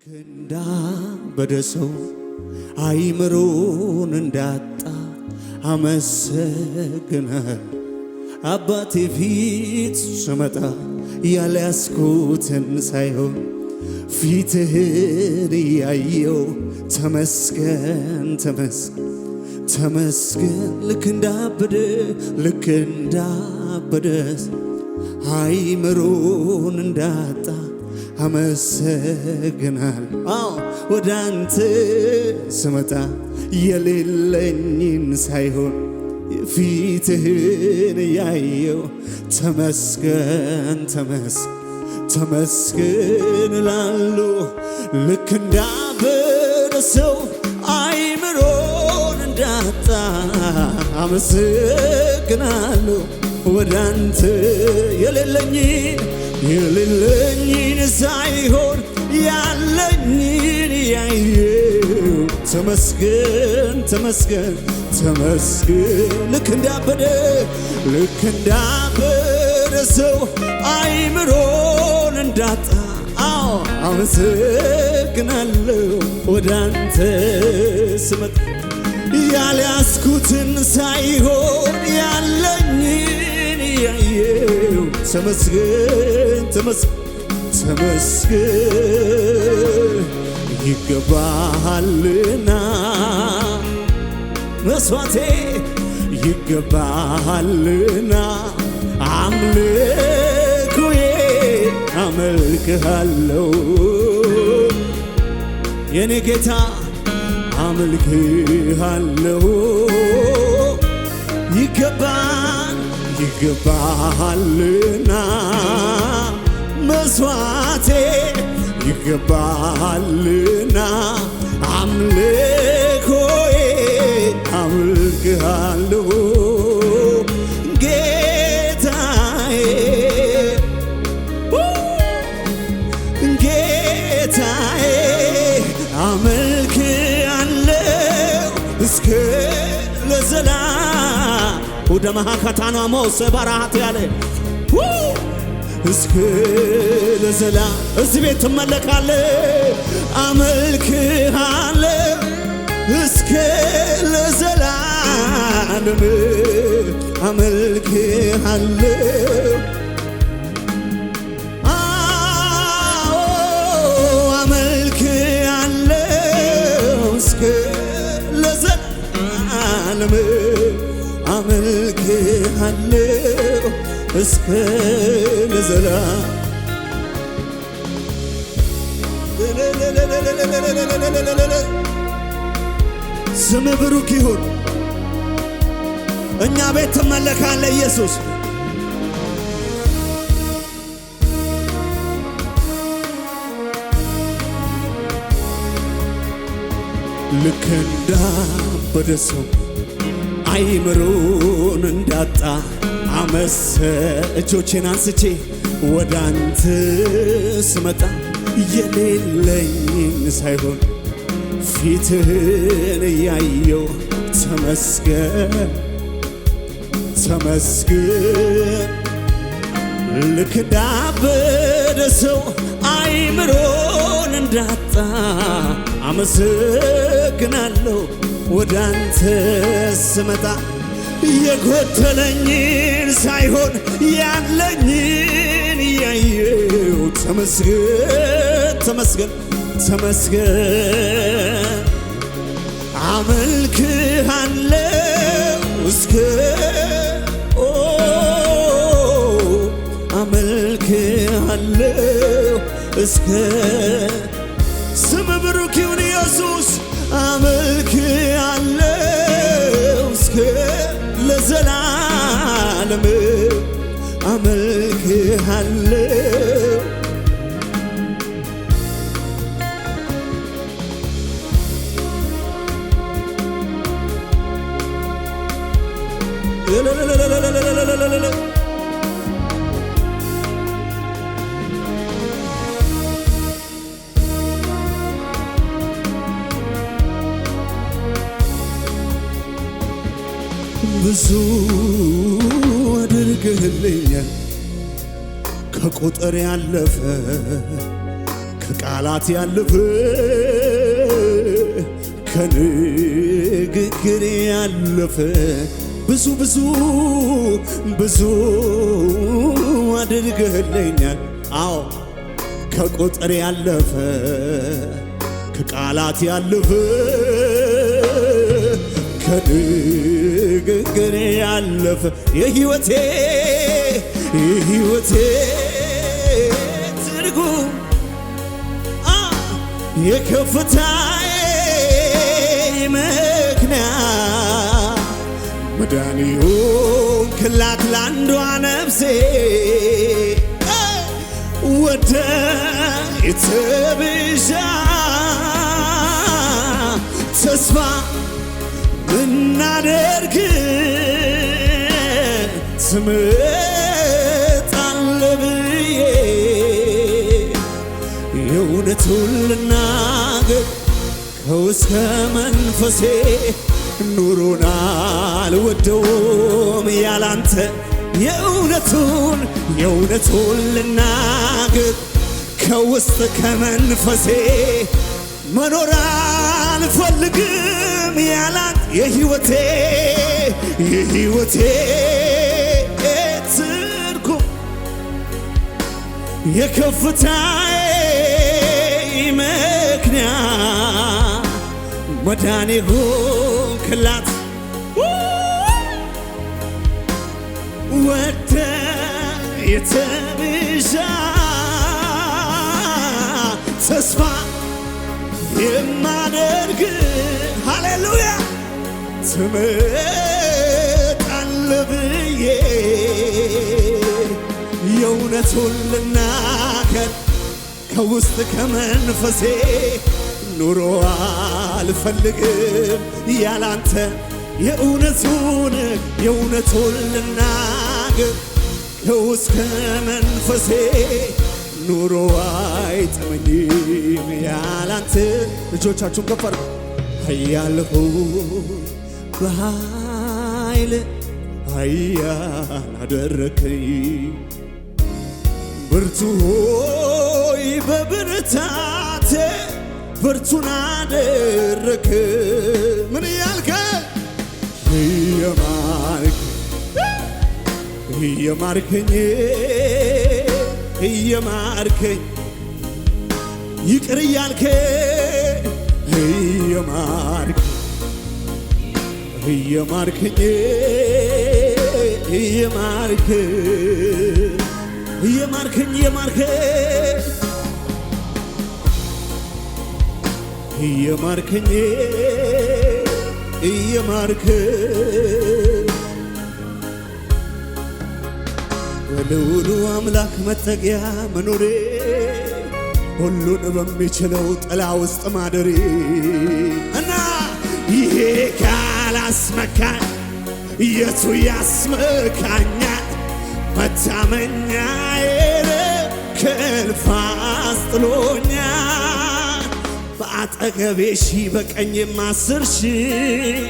እንዳበደ ሰው አይምሮን እንዳጣ አመሰግናለሁ። አባቴ ፊት ስመጣ ያልያዝኩትን ሳይሆን ፊትህን እያየው ተመስገን ተመስገን ተመስገን። ልክ እንዳበደ አይምሮን እንዳጣ አመሰግናለሁ። ወደ አንተ ስመጣ የሌለኝን ሳይሆን ፊትህን ያየው ተመስገን ተመስገን ተመስገን እላለሁ። ልክ እንዳበደ ሰው አይምሮን እንዳጣ አመሰግናለሁ። ወደ አንተ የሌለኝን ሳይሆን ያለኝን ያየው ተመስገን ተመስገን ተመስገን። ልክ እንዳበደ ሰው አይምሮን እንዳጣ አመሰግናለሁ። ወደ አንተ ስመጣ ያልያዝኩትን ሳይሆን ያለኝን ያየው ተመስገን ተመስገን ተመስገን። ይገባሃልና መስዋዕቴ ይገባሃልና አምልኮዬ አመልክሃለሁ የኔ ጌታ አመልክሃለሁ። ይገባሃልና መስዋዕቴ ይገባሃልና አምልኮዬ አመልክሃለሁ ጌታዬ ጌታዬ አመልክሃለሁ እስከ ለዘላለም ወደ ማካታና ሞሰ ባራት ያለ እስከ ለዘላለም እዚህ ቤት ትመለካለህ። አመልክሃለሁ እስከ ለዘላለም አመልክሃለሁ አመልክሃለሁ እስከ ለዘላለም አመልክሃለሁ እስከ ለዘላለም። ስም ብሩክ ይሁን። እኛ ቤት ትመለካለህ ኢየሱስ። ልክ እንዳበደ ሰው አይምሮን እንዳጣ እጆቼን አንስቼ ወደ አንተ ስመጣ የሌለኝን ሳይሆን ፊትህን እያየው ተመስገን ተመስገን። ልክ እንዳበደ ሰው አይምሮን እንዳጣ አመሰግናለሁ። ወደ አንተ ስመጣ የጎደለኝን ሳይሆን ያለኝን ያየው ተመስገን ተመስገን ተመስገን። አመልክሃለሁ እስከ አመልክሃለሁ እስከ ስም ብሩክ ይሁን ኢየሱስ። አመልክሃለሁ እስከ ለዘላለም አመልክሃለሁ ብዙ አድርገህልኛል ከቁጥር ያለፈ ከቃላት ያለፈ ከንግግር ያለፈ ብዙ ብዙ ብዙ አድርገህልኛል። አዎ ከቁጥር ያለፈ ከቃላት ያለፈ ከንግግር ያለፈ የሕይወቴ ትርጉም የከፍታዬ ምክንያት መዳን ሆንክላት ለአንዷ ነፍሴ ወደ የተብዣ ተስፋ ምናደርግ ትመጣለህ ብዬ የእውነቱን ልናገር ከውስጥ መንፈሴ ኑሮን አልወደውም ያላንተ የእውነቱን ልናገር ከውስጥ ከመንፈሴ መኖር አልፈልግም ያላንተ የሕይወቴ ትርጉም የከፍታዬ ምክንያት መዳኔ ሆንክላት ወደ የተብዣ ተስፋ የማደርግ ሃሌሉያ ትመጣለህ ብዬ የእውነቱን ልናገር ከውስጥ ከመንፈሴ ኑሮ አልፈልግም ያላንተ የእውነቱን ልናገር ከውስጥ ከመንፈሴ ኑሮ አይጥመኝም ያላንተ። እጆቻችሁን ከፍ አድርጉ። ኃያል በኃይል ኃያል አደረከኝ ብርቱ ሆይ በብርታቴ ብርቱን አደረክ። ምን እያልከ እየማርከኝ ይቅር እያልከ እየማርከኝ በልዑሉ አምላክ መጠጊያ መኖሬ ሁሉን በሚችለው ጥላ ውስጥ ማደሬ እና ይሄ ካላስመካኝ የቱ ያስመካኛል? መታመኛዬ ከእልፍ አስጥሎኛል። በአጠገቤ ሺህ በቀኝም 10 ሺህ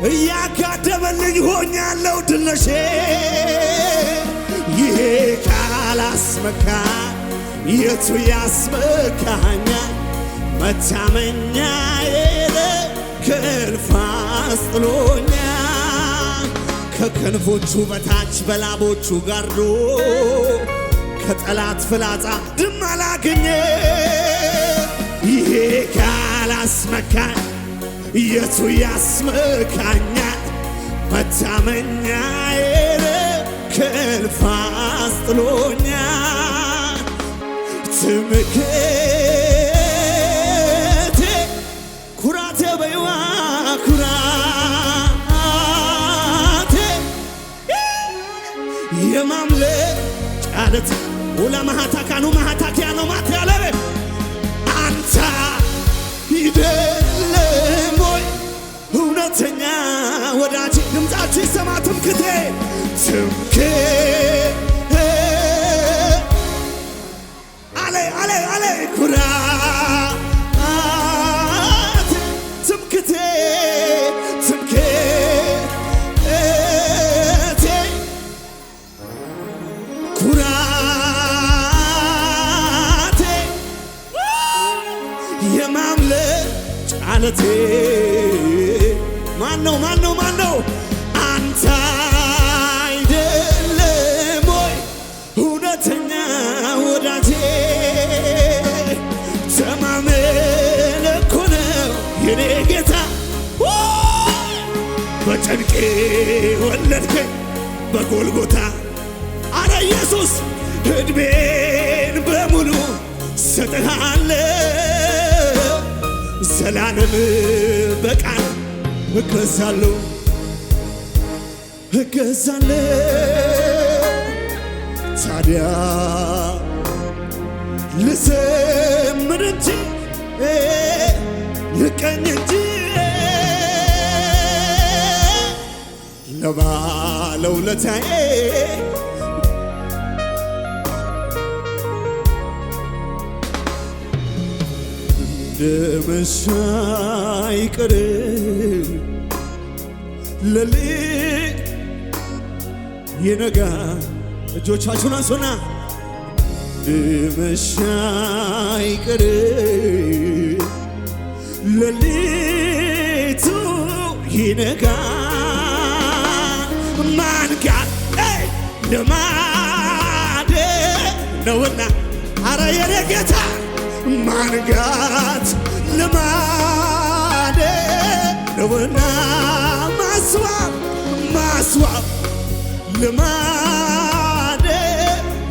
እያጋደመልኝ ሆኛለሁ ድል ነሼ። ይሄ ካላስመካኝ የቱ ያስመካኛል? መታመኛዬ ከእልፍ አስጥሎኛል። ከክንፎቹ በታች በላቦቹ ጋርዶ ከጠላት ፍላጻ ድል አላገኘ። ይሄ ካላስመካኝ የቱ ያስመካኛል? መታመኛዬ ከእልፍ አስጥሎኛል። ትምክህቴ ኩራቴ በይዋ ኩራቴ የማምለጫ ዓለት ወለማሃታካኑ ማሃታኪያኖ ማትያለበ አንተ ይደለም ወይ እውነተኛ ወዳጅ? ድምፃችሁ ይሰማ። ትምክህቴ አለ ኩራት ትምክህቴ ኩራቴ የማምለጫ ዓለቴ ማነው አንተ አይደለም ወይ እውነተኛ ወዳጄ ተማመን እኮ ነው የኔ ጌታ በጭንቄ ወለድከኝ በጎልጎታ አረ ኢየሱስ ዕድሜን በሙሉ ሰጥሃለሁ ዘላለም በቃል እገዛለሁ ታዲያ ልዘምር እንጂ ልቀኝ እንጂ ለባለውለታዬ እንደመሻ አይቀር ሌሊት ይነጋ እጆቻችሁን አንሱና እንደመሻ አይቀር ሌሊቱ ይነጋ ማንጋት ልማዴ ነውና አረ የኔ ጌታ ማንጋት ልማዴ ነውና ማስዋብ ልማዴ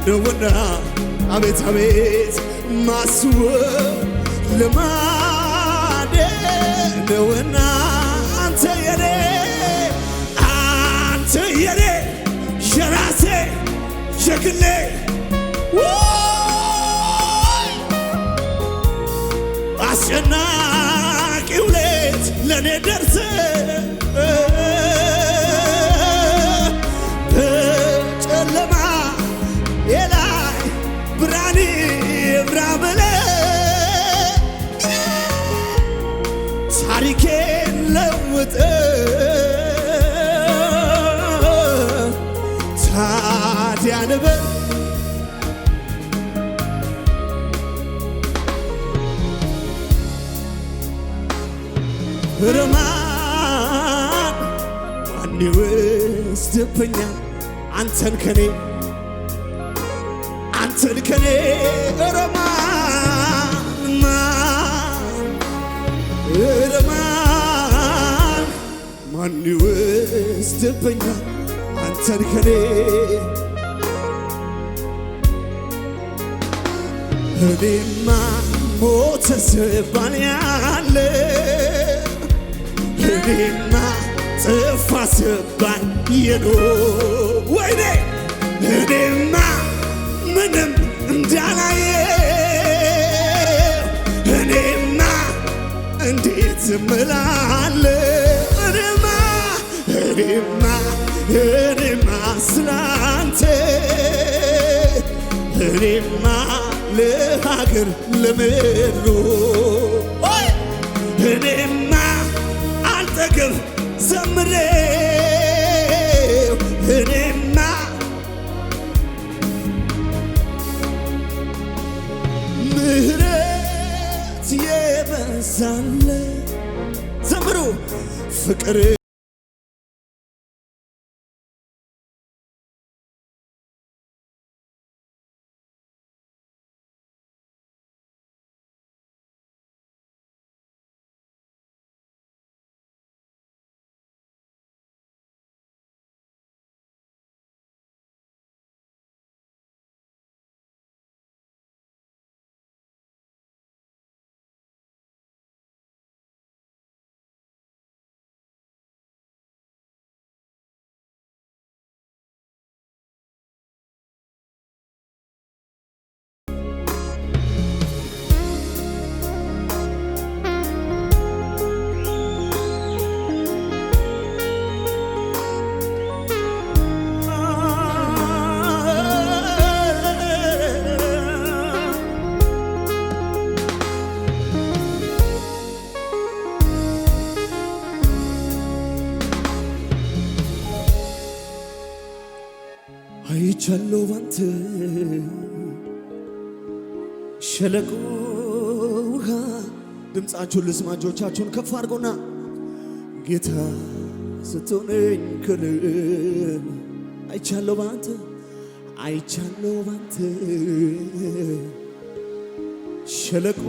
ነውና አቤት ማስዋብ ልማዴ ነውና አንተ የኔ የራሴ የግሌ አስጨናቂው ሌት ለኔ ደርሰ በጨለማ የላይ ብርሃን ይብራ ብለህ ታሪኬን ለውጠህ ታዲያ ልበል ረማን ማን ይወስድብኛል አንተን ከኔ ረማን ማን ይወስድብኛል አንተን ከኔ እኔማ ሞተ ስባል ያለ እኔማ ጠፋ ስባል ወይኔ እኔማ ምንም እንዳላየ እኔማ እንዴት እምላለሁ እኔማ ስላንተ እኔማ ለሀገር ለምድሩ እኔማ አልጠግብ ዘምሬው እኔማ ምህረት የበዛለት ዘምሩ ፍቅር አይቻለሁ ባንተ ሸለቆ ውሃ ድምፃችሁን ልስማ። እጆቻችሁን ከፍ አድርጎና ጌታ ስትሆነኝ ክልል አይቻለሁ ባንተ አይቻለሁ ባንተ ሸለቆ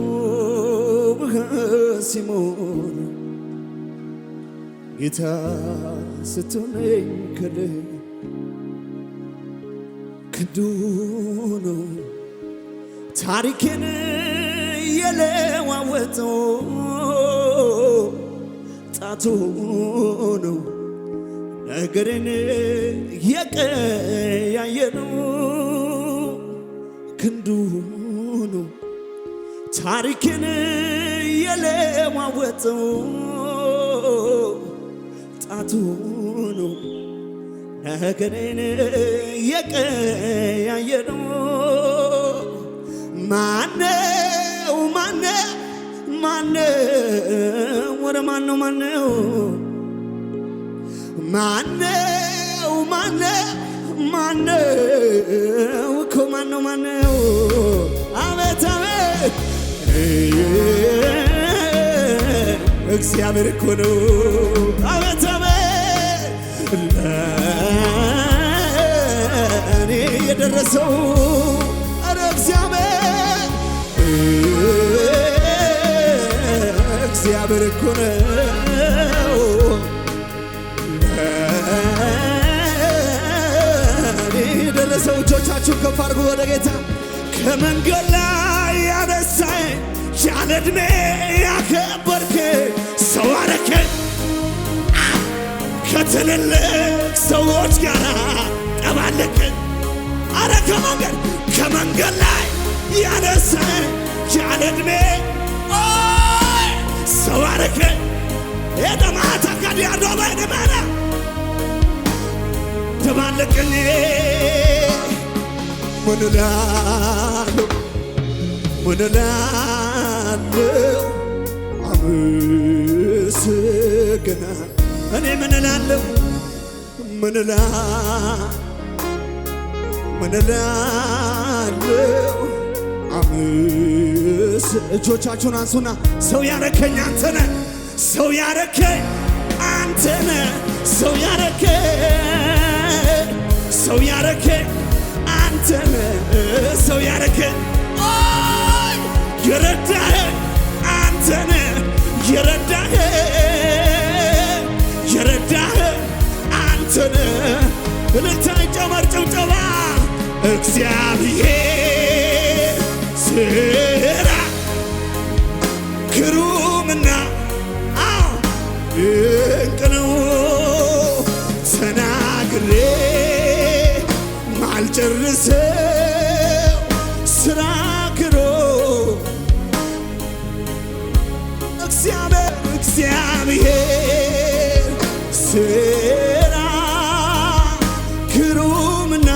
ሲሞን ጌታ ስትሆነኝ ክልል ክንዱ ነው ታሪኬን የለዋወጠው ጣቱ ነው ነገሬን የቀያየረው ክንዱ ነው ታሪኬን የለዋወጠው ጣቱ ነው ነገሬን የቀያየረው ማነው ማነው ማነው ወደ ማነው ማነው ማነው ማነው ማነው እኮ ማነው ማነው አቤት አቤት እግዚአብሔር እኮ ነው አቤት አቤት ለእኔ የደረሰው ኧረ እግዚአብሔር እኮ ነው የደረሰው። እጆቻችሁን ከፍ አድርጉ ወደ ጌታ። ከመንገድ ላይ ያነሳኝ ያለ ዕድሜ ያከበርክ ሰው አረከኝ ከትልልቅ ሰዎች ጋር ጠባለቅን። አረ ከመንገድ ላይ ያነሳኝ ያለ ዕድሜ ሰው አረከኝ የደማታ ካዲያዶ ባይደማና ተባለቅን። ምን እላለሁ አመስግና እኔ ምን እላለሁ እጆቻችሁን አንሱና ሰው ያረከኝ አንተነ ሰው ያረከኝ አንተነ ሰው ያረከኝ አንተነ ሰው ያረከኝ የረዳኸኝ አንተነ የረዳኸኝ አንተነ እልልታ ጨመር ጭብጨባ እግዚአብሔር ስራ ግሩምና ድንቅ ነው ተናግሬ ማልጨርሰው ስራ ግሩም እግዚአብሔር ስራ ግሩምና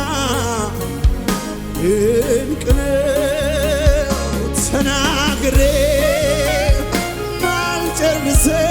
ድንቅ ነው ተናግሬ ማልጨርሰው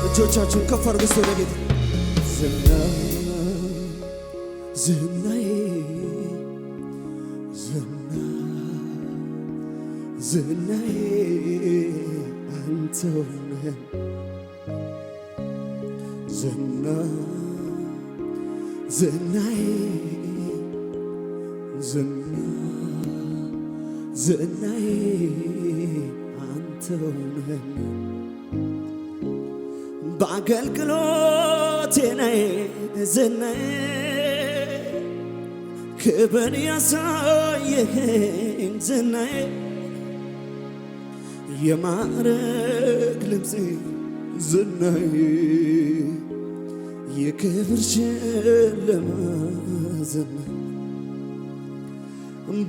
እጆቻችሁን ከፍ አድርጉ ወደ ጌታ። ዝናዬ አንተው ነህ ዝናዬ አንተው ነህ በአገልግሎቴ ላይ ዝናዬ ክብር ያሳየኸኝ ዝናዬ የማዕረግ ልብሴ ዝናዬ የክብር ሽልማት ዝናዬ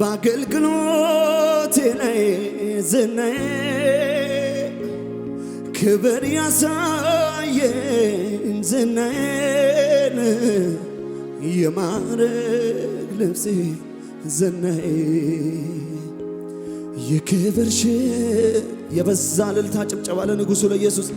በአገልግሎቴ ላይ ዝናዬ ክብር ያሳየኝ ዝናዬን የማዕረግ ልብሴ ዝናዬ የክብርሽ የበዛ እልልታ ጭብጨባ ለንጉሡ ለኢየሱስ